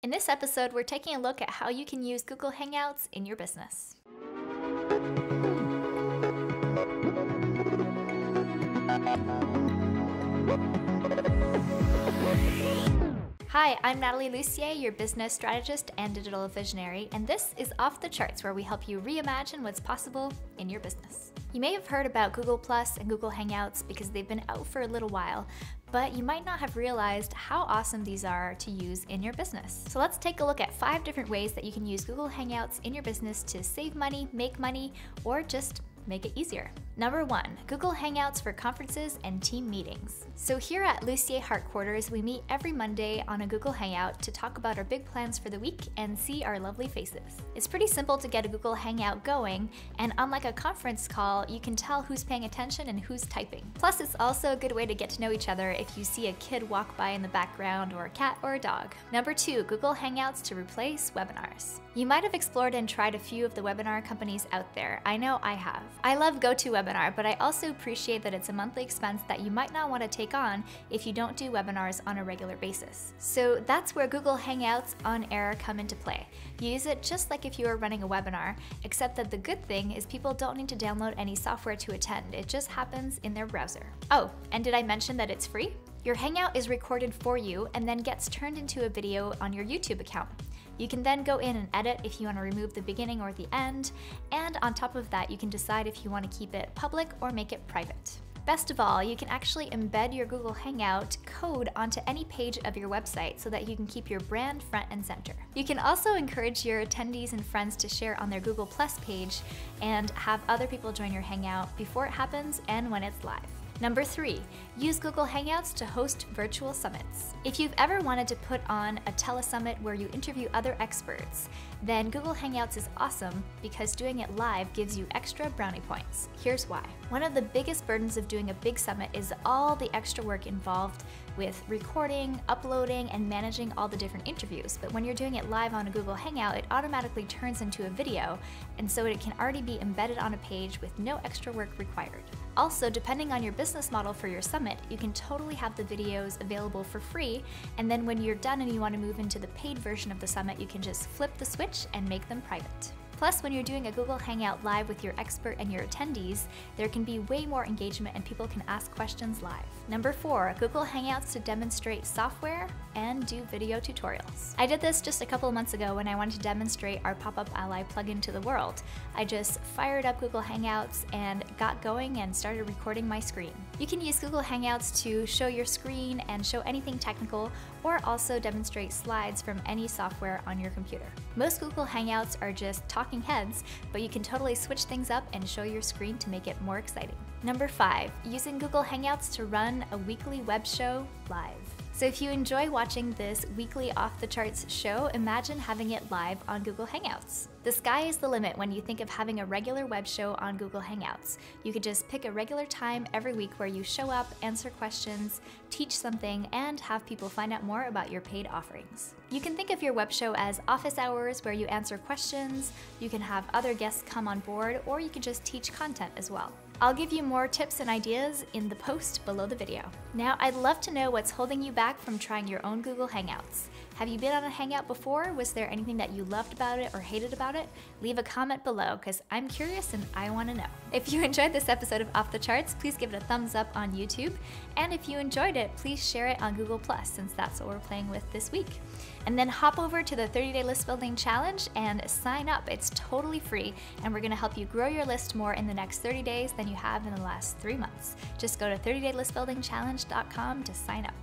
In this episode, we're taking a look at how you can use Google Hangouts in your business. Hi, I'm Natalie Lucier, your business strategist and digital visionary, and this is Off the Charts, where we help you reimagine what's possible in your business. You may have heard about Google Plus and Google Hangouts because they've been out for a little while, but you might not have realized how awesome these are to use in your business. So let's take a look at 5 different ways that you can use Google Hangouts in your business to save money, make money, or just make it easier. Number 1, Google Hangouts for conferences and team meetings. So here at Lucier Headquarters, we meet every Monday on a Google Hangout to talk about our big plans for the week and see our lovely faces. It's pretty simple to get a Google Hangout going, and unlike a conference call, you can tell who's paying attention and who's typing. Plus, it's also a good way to get to know each other if you see a kid walk by in the background, or a cat or a dog. Number 2, Google Hangouts to replace webinars. You might have explored and tried a few of the webinar companies out there. I know I have. I love GoToWebinar, but I also appreciate that it's a monthly expense that you might not want to take on if you don't do webinars on a regular basis. So that's where Google Hangouts on Air come into play. You use it just like if you were running a webinar, except that the good thing is people don't need to download any software to attend. It just happens in their browser. Oh, and did I mention that it's free? Your Hangout is recorded for you and then gets turned into a video on your YouTube account. You can then go in and edit if you want to remove the beginning or the end, and on top of that, you can decide if you want to keep it public or make it private. Best of all, you can actually embed your Google Hangout code onto any page of your website so that you can keep your brand front and center. You can also encourage your attendees and friends to share on their Google Plus page and have other people join your Hangout before it happens and when it's live. Number 3, use Google Hangouts to host virtual summits. If you've ever wanted to put on a telesummit where you interview other experts, then Google Hangouts is awesome because doing it live gives you extra brownie points. Here's why. One of the biggest burdens of doing a big summit is all the extra work involved with recording, uploading, and managing all the different interviews. But when you're doing it live on a Google Hangout, it automatically turns into a video, and so it can already be embedded on a page with no extra work required. Also, depending on your business model for your summit, you can totally have the videos available for free, and then when you're done and you want to move into the paid version of the summit, you can just flip the switch and make them private. Plus, when you're doing a Google Hangout live with your expert and your attendees, there can be way more engagement and people can ask questions live. Number 4, Google Hangouts to demonstrate software and do video tutorials. I did this just a couple of months ago when I wanted to demonstrate our Pop-Up Ally plugin to the world. I just fired up Google Hangouts and got going and started recording my screen. You can use Google Hangouts to show your screen and show anything technical, or also demonstrate slides from any software on your computer. Most Google Hangouts are just talking heads, but you can totally switch things up and show your screen to make it more exciting. Number 5, using Google Hangouts to run a weekly web show live. So if you enjoy watching this weekly Off the Charts show, imagine having it live on Google Hangouts. The sky is the limit when you think of having a regular web show on Google Hangouts. You could just pick a regular time every week where you show up, answer questions, teach something, and have people find out more about your paid offerings. You can think of your web show as office hours where you answer questions, you can have other guests come on board, or you can just teach content as well. I'll give you more tips and ideas in the post below the video. Now, I'd love to know what's holding you back from trying your own Google Hangouts. Have you been on a Hangout before? Was there anything that you loved about it or hated about it? Leave a comment below because I'm curious and I want to know. If you enjoyed this episode of Off the Charts, please give it a thumbs up on YouTube. And if you enjoyed it, please share it on Google Plus since that's what we're playing with this week. And then hop over to the 30-Day List Building Challenge and sign up. It's totally free, and we're going to help you grow your list more in the next 30 days than you have in the last 3 months. Just go to 30daylistbuildingchallenge.com to sign up.